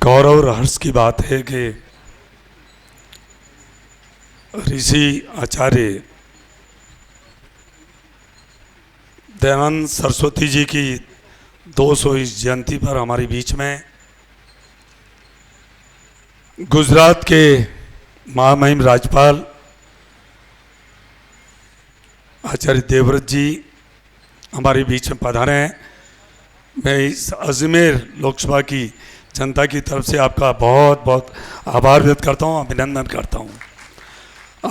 गौरव और हर्ष की बात है कि ऋषि आचार्य दयानंद सरस्वती जी की 200वीं जयंती पर हमारे बीच में गुजरात के महामहिम राज्यपाल आचार्य देवव्रत जी हमारे बीच में पधारे हैं। मैं इस अजमेर लोकसभा की जनता की तरफ से आपका बहुत बहुत आभार व्यक्त करता हूं, अभिनंदन करता हूं।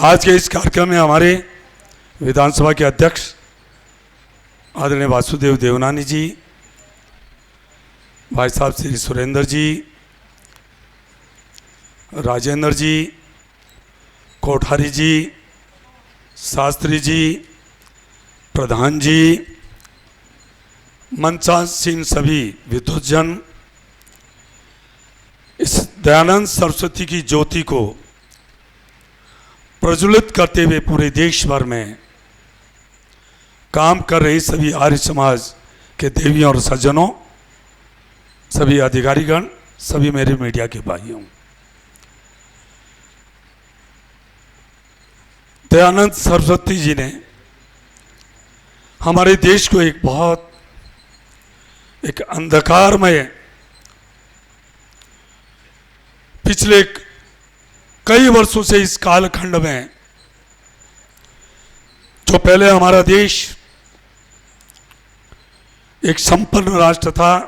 आज के इस कार्यक्रम में हमारे विधानसभा के अध्यक्ष आदरणीय वासुदेव देवनानी जी, भाई साहब श्री सुरेंद्र जी, राजेंद्र जी, कोठारी जी, शास्त्री जी, प्रधान जी, मंचासीन सभी विद्वज्जन, इस दयानंद सरस्वती की ज्योति को प्रज्वलित करते हुए पूरे देश भर में काम कर रहे सभी आर्य समाज के देवियों और सज्जनों, सभी अधिकारीगण, सभी मेरे मीडिया के भाइयों, दयानंद सरस्वती जी ने हमारे देश को एक अंधकारमय पिछले कई वर्षों से इस कालखंड में, जो पहले हमारा देश एक संपन्न राष्ट्र था,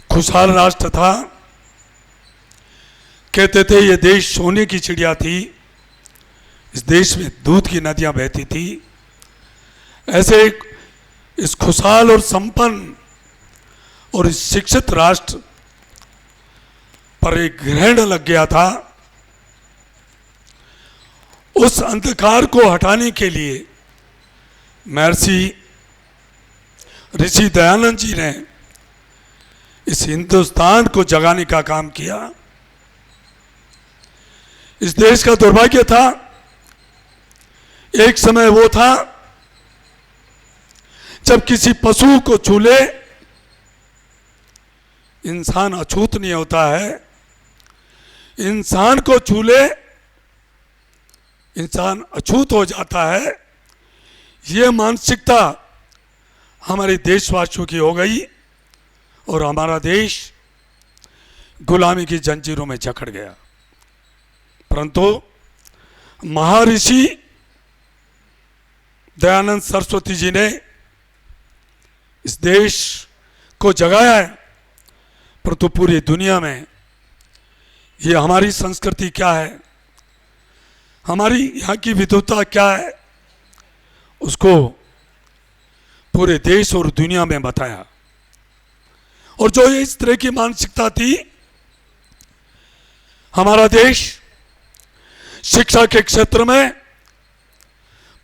खुशहाल राष्ट्र था, कहते थे ये देश सोने की चिड़िया थी, इस देश में दूध की नदियां बहती थी, ऐसे इस खुशहाल और संपन्न और इस शिक्षित राष्ट्र पर एक ग्रहण लग गया था। उस अंधकार को हटाने के लिए महर्षि ऋषि दयानंद जी ने इस हिंदुस्तान को जगाने का काम किया। इस देश का दुर्भाग्य था, एक समय वो था जब किसी पशु को छू ले इंसान अछूत नहीं होता है, इंसान को छू ले इंसान अछूत हो जाता है। ये मानसिकता हमारे देशवासियों की हो गई और हमारा देश गुलामी की जंजीरों में जकड़ गया। परंतु महर्षि दयानंद सरस्वती जी ने इस देश को जगाया है, परंतु पूरी दुनिया में ये हमारी संस्कृति क्या है, हमारी यहाँ की विद्वता क्या है, उसको पूरे देश और दुनिया में बताया। और जो ये इस तरह की मानसिकता थी, हमारा देश शिक्षा के क्षेत्र में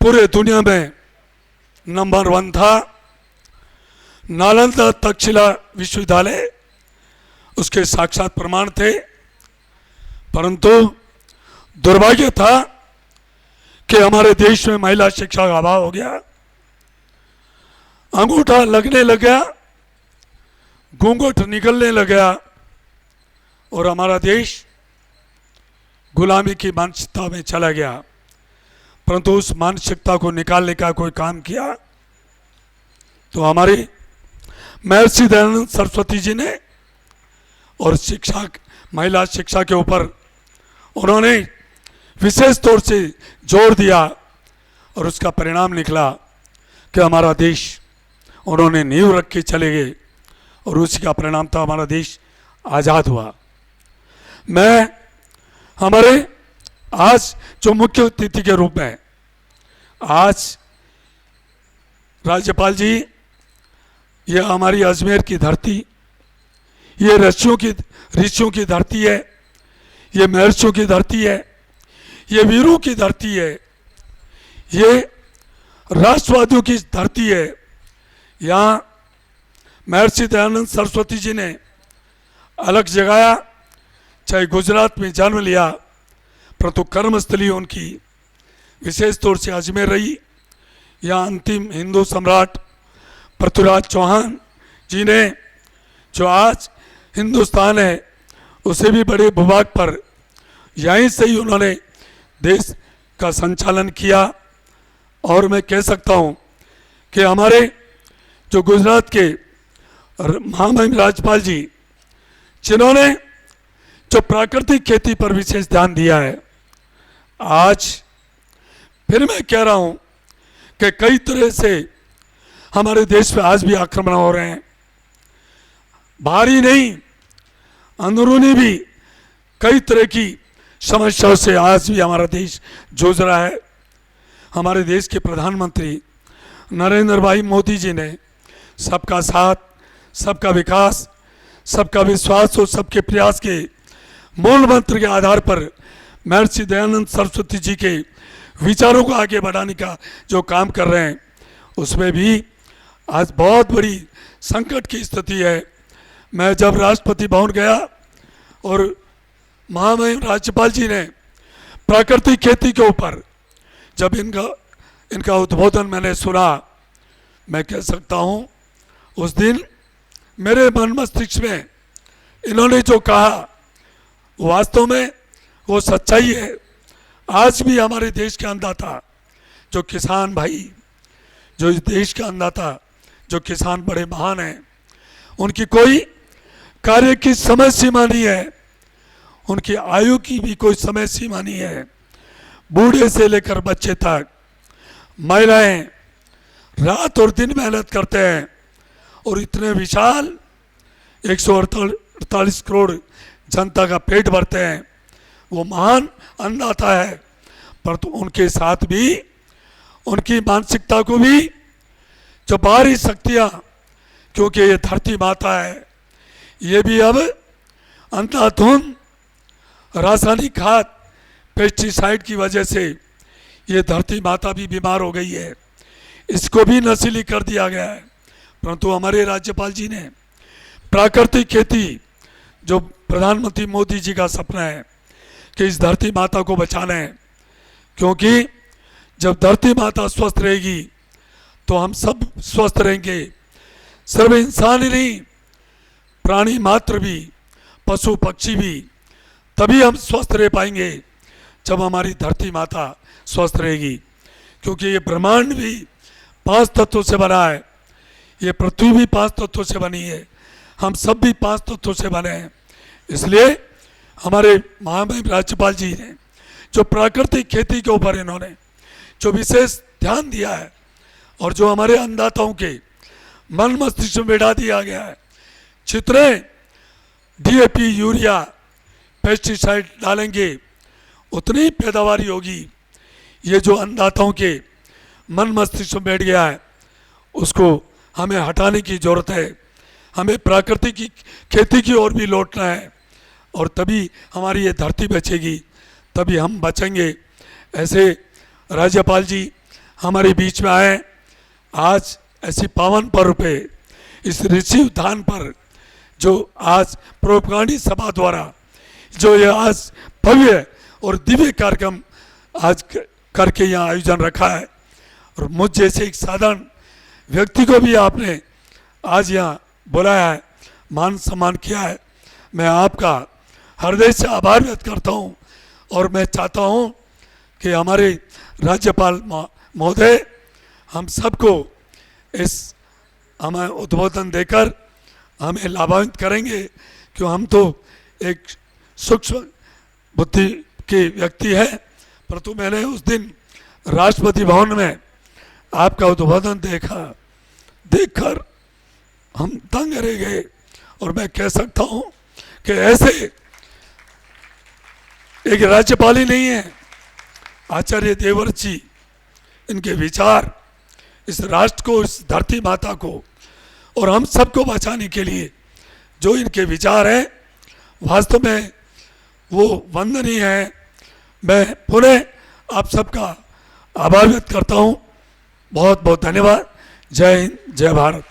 पूरे दुनिया में नंबर 1 था। नालंदा तक्षशिला विश्वविद्यालय उसके साक्षात प्रमाण थे, परंतु दुर्भाग्य था कि हमारे देश में महिला शिक्षा का अभाव हो गया, अंगूठा लगने लग गया, घूंघट निकलने लग गया और हमारा देश गुलामी की मानसिकता में चला गया। परंतु उस मानसिकता को निकालने का कोई काम किया तो हमारे महर्षि दयानंद सरस्वती जी ने, और शिक्षा, महिला शिक्षा के ऊपर उन्होंने विशेष तौर से जोर दिया और उसका परिणाम निकला कि हमारा देश उन्होंने नींव रख के चले गए और उसी का परिणाम था हमारा देश आज़ाद हुआ। मैं हमारे आज जो मुख्य अतिथि के रूप में आज राज्यपाल जी, ये हमारी अजमेर की धरती, ये ऋषियों की धरती है, ये महर्षियों की धरती है, ये वीरों की धरती है, ये राष्ट्रवादियों की धरती है। यहाँ महर्षि दयानंद सरस्वती जी ने अलग जगाया, चाहे गुजरात में जन्म लिया, परंतु कर्मस्थली उनकी विशेष तौर से अजमेर रही। यहाँ अंतिम हिंदू सम्राट पृथ्वीराज चौहान जी ने, जो आज हिंदुस्तान है उसे भी बड़े भूभाग पर यहीं से ही उन्होंने देश का संचालन किया। और मैं कह सकता हूँ कि हमारे जो गुजरात के महामहिम राज्यपाल जी, जिन्होंने जो प्राकृतिक खेती पर विशेष ध्यान दिया है, आज फिर मैं कह रहा हूँ कि कई तरह से हमारे देश में आज भी आक्रमण हो रहे हैं, बाहरी नहीं अंदरूनी भी कई तरह की समस्याओं से आज भी हमारा देश जूझ रहा है। हमारे देश के प्रधानमंत्री नरेंद्र भाई मोदी जी ने सबका साथ, सबका विकास, सबका विश्वास और सबके प्रयास के मूल मंत्र के आधार पर महर्षि दयानंद सरस्वती जी के विचारों को आगे बढ़ाने का जो काम कर रहे हैं, उसमें भी आज बहुत बड़ी संकट की स्थिति है। मैं जब राष्ट्रपति भवन गया और महामहिम राज्यपाल जी ने प्राकृतिक खेती के ऊपर जब इनका उद्बोधन मैंने सुना, मैं कह सकता हूँ उस दिन मेरे मन मस्तिष्क में इन्होंने जो कहा वास्तव में वो सच्चाई है। आज भी हमारे देश के अन्नदाता जो किसान भाई, जो इस देश के अन्नदाता जो किसान बड़े महान हैं, उनकी कोई कार्य की समय सीमा नहीं है, उनकी आयु की भी कोई समय सीमा नहीं है। बूढ़े से लेकर बच्चे तक महिलाएं रात और दिन मेहनत करते हैं और इतने विशाल 148 करोड़ जनता का पेट भरते हैं। वो महान अन्नदाता है, परंतु उनके साथ भी उनकी मानसिकता को भी जो बाहरी शक्तियाँ, क्योंकि ये धरती माता है, ये भी अब अंधाधुंध रासायनिक खाद पेस्टिसाइड की वजह से ये धरती माता भी बीमार हो गई है, इसको भी नशीली कर दिया गया है। परंतु हमारे राज्यपाल जी ने प्राकृतिक खेती, जो प्रधानमंत्री मोदी जी का सपना है कि इस धरती माता को बचाना है, क्योंकि जब धरती माता स्वस्थ रहेगी तो हम सब स्वस्थ रहेंगे। सिर्फ इंसान ही नहीं, प्राणी मात्र भी, पशु पक्षी भी, तभी हम स्वस्थ रह पाएंगे जब हमारी धरती माता स्वस्थ रहेगी। क्योंकि ये ब्रह्मांड भी 5 तत्वों से बना है, ये पृथ्वी भी 5 तत्वों से बनी है, हम सब भी 5 तत्वों से बने हैं। इसलिए हमारे महामहिम राज्यपाल जी ने जो प्राकृतिक खेती के ऊपर इन्होंने जो विशेष ध्यान दिया है और जो हमारे अन्नदाताओं के मन मस्तिष्क में बैठा दिया गया है, जितने डीएपी यूरिया पेस्टिसाइड डालेंगे उतनी पैदावारी होगी। ये जो अन्नदाताओं के मन मस्तिष्क में बैठ गया है, उसको हमें हटाने की ज़रूरत है। हमें प्राकृतिक की खेती की ओर भी लौटना है और तभी हमारी ये धरती बचेगी, तभी हम बचेंगे। ऐसे राज्यपाल जी हमारे बीच में आए आज ऐसी पावन पर्व पे, इस ऋषि उद्यान पर, जो आज प्रोपगांडी सभा द्वारा जो ये आज भव्य और दिव्य कार्यक्रम आज करके यहाँ आयोजन रखा है, और मुझ जैसे एक साधारण व्यक्ति को भी आपने आज यहाँ बुलाया है, मान सम्मान किया है। मैं आपका हृदय से आभार व्यक्त करता हूँ और मैं चाहता हूँ कि हमारे राज्यपाल महोदय हम सबको इस हमें उद्बोधन देकर हमें लाभान्वित करेंगे, क्यों हम तो एक सूक्ष्म बुद्धि के व्यक्ति हैं। परंतु मैंने उस दिन राष्ट्रपति भवन में आपका उद्बोधन देखकर हम दंग रह गए। और मैं कह सकता हूँ कि ऐसे एक राज्यपाल ही नहीं है, आचार्य देवव्रत जी, इनके विचार इस राष्ट्र को, इस धरती माता को और हम सबको बचाने के लिए जो इनके विचार हैं, वास्तव में वो वंदनीय है। मैं पुनः आप सबका आभार व्यक्त करता हूँ। बहुत बहुत धन्यवाद। जय हिंद, जय भारत।